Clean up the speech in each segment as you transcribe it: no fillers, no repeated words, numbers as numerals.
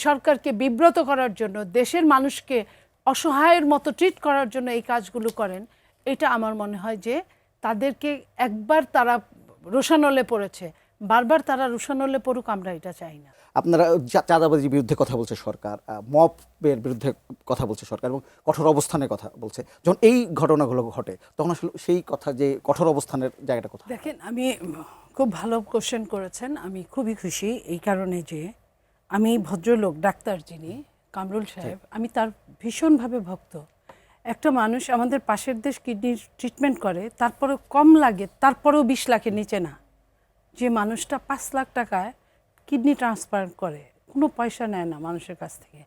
সরকারকে বিব্রত করার জন্য, দেশের মানুষকে অসহায়ের মতো ট্রিট করার জন্য এই কাজগুলো করেন, এটা আমার মনে হয় যে তাদেরকে একবার তারা রোষানলে পড়েছে, বারবার তারা রোষানলে পড়ুক, আমরা এটা চাই না। আপনারা চাঁদাবাজির বিরুদ্ধে কথা বলছে সরকার, মবের বিরুদ্ধে কথা বলছে সরকার এবং কঠোর অবস্থানের কথা বলছে। যখন এই ঘটনাগুলো ঘটে তখন আসলে সেই কথা যে কঠোর অবস্থানের জায়গাটা কোথায়? দেখেন, আমি খুব ভালো কোশ্চেন করেছেন। আমি খুবই খুশি এই কারণে যে আমি ভদ্রলোক ডাক্তার যিনি কামরুল সাহেব, আমি তার ভীষণভাবে ভক্ত। একটা মানুষ আমাদের পাশের দেশ কিডনির ট্রিটমেন্ট করে, তারপরেও কম লাগে, তারপরেও 20 লাখের নিচে না। যে মানুষটা 5 লাখ টাকায় কিডনি ট্রান্সপ্লান্ট করে, কোনো পয়সা নেয় না মানুষের কাছ থেকে,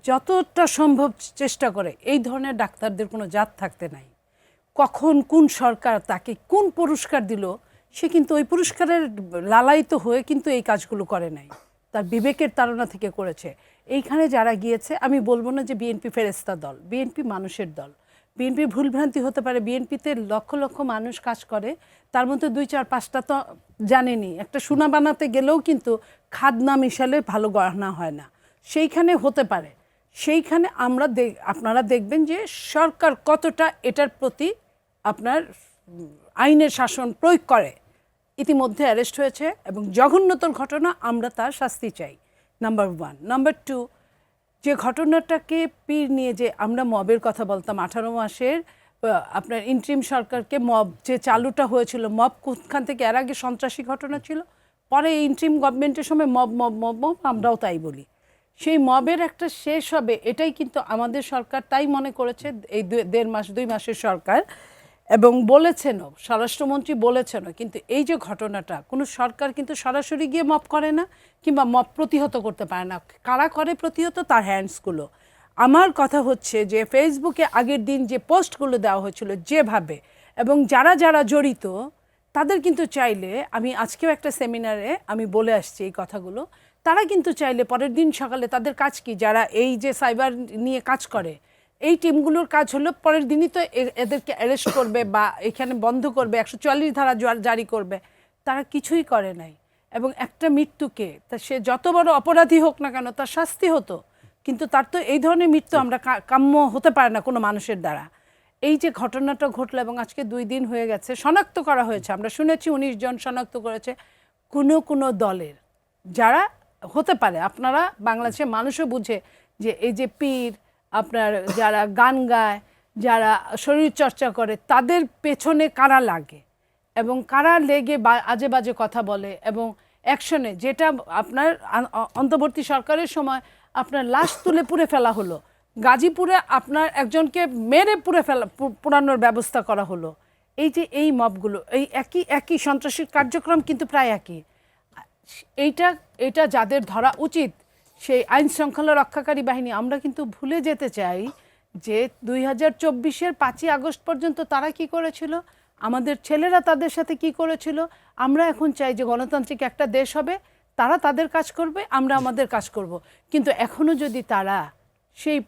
যতটা সম্ভব চেষ্টা করে। এই ধরনের ডাক্তারদের কোনো জাত থাকতে নাই। কখন কোন সরকার তাকে কোন পুরস্কার দিল, সে কিন্তু ওই পুরস্কারের লালায়িত হয়ে কিন্তু এই কাজগুলো করে নাই, তার বিবেকের তাড়না থেকে করেছে। এইখানে যারা গিয়েছে, আমি বলবো না যে বিএনপি ফেরেস্তা দল, বিএনপি মানুষের দল। বিএনপির ভুলভ্রান্তি হতে পারে, বিএনপিতে লক্ষ লক্ষ মানুষ কাজ করে, তার মধ্যে 2, 4, 5টা তো জানেনি। একটা সোনা বানাতে গেলেও কিন্তু খাদনা মিশালে ভালো গহনা হয় না, সেইখানে হতে পারে। সেইখানে আপনারা দেখবেন যে সরকার কতটা এটার প্রতি আপনার আইনের শাসন প্রয়োগ করে। ইতিমধ্যে অ্যারেস্ট হয়েছে এবং জঘন্যতর ঘটনা, আমরা তার শাস্তি চাই, নাম্বার 1। নাম্বার 2, যে ঘটনাটাকে পীর নিয়ে যে আমরা মবের কথা বলতাম, 18 মাসের আপনার ইন্ট্রিম সরকারকে মব যে চালুটা হয়েছিল, মব কোনখান থেকে, এর আগে সন্ত্রাসী ঘটনা ছিল, পরে ইন্ট্রিম গভর্নমেন্টের সময় মব মব মব মব আমরাও তাই বলি। সেই মবের একটা শেষ হবে, এটাই কিন্তু আমাদের সরকার তাই মনে করেছে, এই 1.5 মাস 2 মাসের সরকার, এবং বলেছেনও, স্বরাষ্ট্রমন্ত্রী বলেছেনও। কিন্তু এই যে ঘটনাটা, কোনো সরকার কিন্তু সরাসরি গিয়ে মব করে না, কিংবা মব প্রতিহত করতে পারে না। কারা করে প্রতিহত? তার হ্যান্ডসগুলো। আমার কথা হচ্ছে যে ফেসবুকে আগের দিন যে পোস্টগুলো দেওয়া হয়েছিল যেভাবে, এবং যারা যারা জড়িত তাদের কিন্তু চাইলে, আমি আজকেও একটা সেমিনারে আমি বলে আসছি এই কথাগুলো, তারা কিন্তু চাইলে পরের দিন সকালে, তাদের কাজ কি, যারা এই যে সাইবার নিয়ে কাজ করে, এই টিমগুলোর কাজ হলো পরের দিনই তো এদেরকে অ্যারেস্ট করবে বা এখানে বন্ধ করবে, 144 ধারা জারি করবে। তারা কিছুই করে নাই। এবং একটা মৃত্যুকে, তা সে যত বড় অপরাধী হোক না কেন, তার শাস্তি হতো, কিন্তু তার তো এই ধরনের মৃত্যু আমরা কাম্য হতে পারে না কোনো মানুষের দ্বারা। এই যে ঘটনাটা ঘটলো এবং আজকে 2 দিন হয়ে গেছে, শনাক্ত করা হয়েছে, আমরা শুনেছি 19 জন শনাক্ত করেছে কোনো দলের, যারা হতে পারে, আপনারা বাংলাদেশের মানুষও বুঝে যে এই যে পীর, আপনার যারা গান গায়, যারা শরীর চর্চা করে, তাদের পেছনে কারা লাগে এবং কারা লেগে আজে বাজে কথা বলে এবং অ্যাকশনে, যেটা আপনার অন্তর্বর্তী সরকারের সময় আপনার লাশ তুলে পুড়ে ফেলা হলো, গাজীপুরে আপনার একজনকে মেরে পুরানোর ব্যবস্থা করা হলো। এই যে এই মবগুলো, এই একই সন্ত্রাসী কার্যক্রম কিন্তু প্রায় একই। এইটা যাদের ধরা উচিত, সেই আইন শৃঙ্খলা রক্ষাকারী বাহিনী। আমরা কিন্তু ভুলে যেতে চাই যে 2024-এর 5ই আগস্ট পর্যন্ত তারা কি করেছিল, আমাদের ছেলেরা তাদের সাথে কি করেছিল। আমরা এখন চাই যে গণতান্ত্রিক একটা দেশ হবে, তারা তাদের কাজ করবে, আমরা আমাদের কাজ করব। কিন্তু এখনও যদি তারা সেই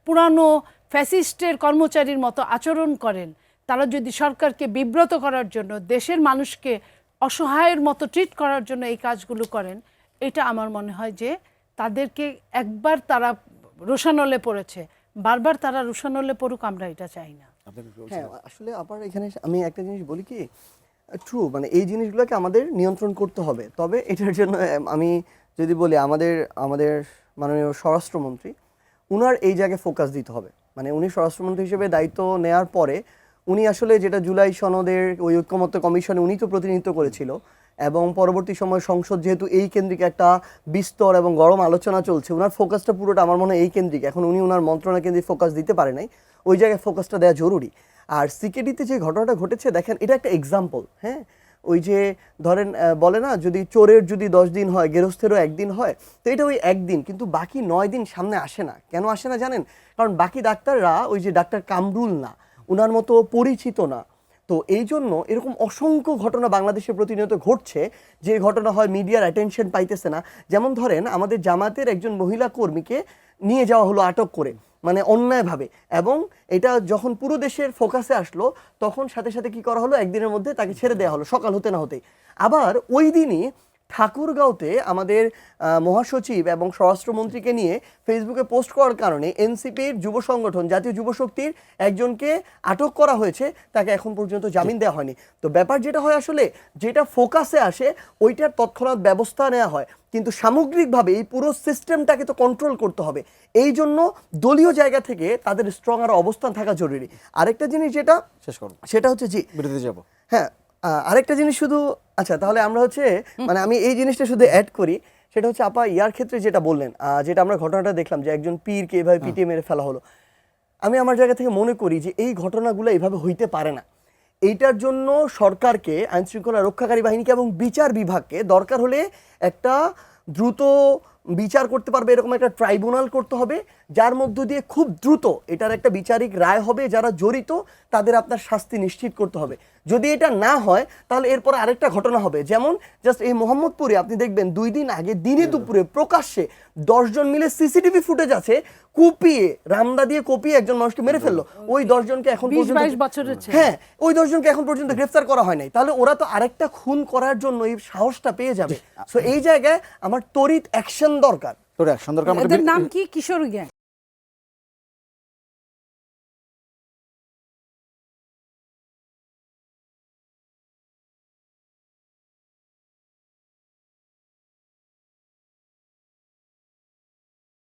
পুরানো ফ্যাসিস্টের কর্মচারীর মতো আচরণ করেন, তারা যদি সরকারকে বিব্রত করার জন্য, দেশের মানুষকে অসহায়ের মতো ট্রিট করার জন্য এই কাজগুলো করেন, এটা আমার মনে হয় যে তাদেরকে একবার তারা রোষানলে পড়েছে, বারবার তারা রোষানলে পড়ুক, আমরা এটা চাই না। হ্যাঁ, আসলে আবার এখানে আমি একটা জিনিস বলি কি, ট্রু, মানে এই জিনিসগুলোকে আমাদের নিয়ন্ত্রণ করতে হবে। তবে এটার জন্য আমি যদি বলি, আমাদের মাননীয় স্বরাষ্ট্রমন্ত্রী, উনার এই জায়গায় ফোকাস দিতে হবে। মানে উনি স্বরাষ্ট্রমন্ত্রী হিসেবে দায়িত্ব নেওয়ার পরে উনি আসলে যেটা জুলাই সনদের ওই ঐক্যমত্য কমিশনে উনি তো প্রতিনিধিত্ব করেছিল, এবং পরবর্তী সময় সংসদ যেহেতু এই কেন্দ্রিক একটা বিস্তর এবং গরম আলোচনা চলছে, ওনার ফোকাসটা পুরোটা আমার মনে হয় এই কেন্দ্রিক। এখন উনি ওনার মন্ত্রণা কেন্দ্রিক ফোকাস দিতে পারে নাই, ওই জায়গায় ফোকাসটা দেওয়া জরুরি। আর সিকেডিতে যে ঘটনাটা ঘটেছে, দেখেন এটা একটা এক্সাম্পল। হ্যাঁ, ওই যে ধরেন বলে না, যদি চোরের যদি 10 দিন হয়, গেরস্থেরও 1 দিন হয়, তো এটা ওই 1 দিন, কিন্তু বাকি 9 দিন সামনে আসে না। কেন আসে না জানেন? কারণ বাকি ডাক্তাররা ওই যে ডাক্তার কামরুল না, ওনার মতো পরিচিত না। তো এই জন্য এরকম অসংখ্য ঘটনা বাংলাদেশে প্রতিনিয়ত ঘটছে, যে ঘটনা হয় মিডিয়ার অ্যাটেনশন পাইতেছে না। যেমন ধরেন, আমাদের জামাতের একজন মহিলা কর্মীকে নিয়ে যাওয়া হলো আটক করে, মানে অন্যায়ভাবে, এবং এটা যখন পুরো দেশের ফোকাসে আসলো, তখন সাথে সাথে কি করা হলো, 1 দিনের মধ্যে তাকে ছেড়ে দেওয়া হলো, সকাল হতে না হতেই। আবার ওই দিনই ঠাকুরগাঁওতে আমাদের মহাসচিব এবং স্বরাষ্ট্রমন্ত্রীকে নিয়ে ফেসবুকে পোস্ট করার কারণে এনসিপির যুব সংগঠন জাতীয় যুব শক্তির একজনকে আটক করা হয়েছে, তাকে এখন পর্যন্ত জামিন দেওয়া হয়নি। তো ব্যাপার যেটা হয় আসলে, যেটা ফোকাসে আসে ওইটার তৎক্ষণাৎ ব্যবস্থা নেওয়া হয়, কিন্তু সামগ্রিকভাবে এই পুরো সিস্টেমটাকে তো কন্ট্রোল করতে হবে। এই জন্য দলীয় জায়গা থেকে তাদের স্ট্রং আর অবস্থান থাকা জরুরি। আরেকটা জিনিস যেটা শেষ করব, সেটা হচ্ছে জি বিরতিতে যাব। হ্যাঁ, আরেকটা জিনিস শুধু, আচ্ছা তাহলে আমরা হচ্ছে মানে আমি এই জিনিসটা শুধু অ্যাড করি, সেটা হচ্ছে আপা ইয়ার ক্ষেত্রে যেটা বললেন, যেটা আমরা ঘটনাটা দেখলাম যে একজন পীরকে এভাবে পিটিয়ে মেরে ফেলা হলো, আমি আমার জায়গা থেকে মনে করি যে এই ঘটনাগুলো এইভাবে হইতে পারে না। এইটার জন্য সরকারকে, আইন শৃঙ্খলা রক্ষাকারী বাহিনীকে এবং বিচার বিভাগকে দরকার হলে একটা দ্রুত বিচার করতে পারবে এরকম একটা ট্রাইব্যুনাল করতে হবে, যার মধ্য দিয়ে খুব দ্রুত এটার একটা বিচারিক রায় হবে, যারা জড়িত তাদের আপনার শাস্তি নিশ্চিত করতে হবে। যদি এটা না হয় তাহলে এরপর আরেকটা ঘটনা হবে, যেমন জাস্ট এই মোহাম্মদপুরে আপনি দেখবেন 2 দিন আগে দিনে দুপুরে প্রকাশ্যে 10 জন মিলে সিসিটিভি ফুটেজ আছে, কুপিয়ে রামদা দিয়ে কুপিয়ে একজন মানুষকে মেরে ফেললো। ওই 10 জনকে এখন 20-22 বছরের ছেলে। হ্যাঁ, ওই 10 জনকে এখন পর্যন্ত গ্রেফতার করা হয় নাই। তাহলে ওরা তো আরেকটা খুন করার জন্য এই সাহসটা পেয়ে যাবে। সো এই জায়গায় আমার ত্বরিত অ্যাকশন দরকার। তো অ্যাকশন দরকার। এদের নাম কি? কিশোর গ্যাং।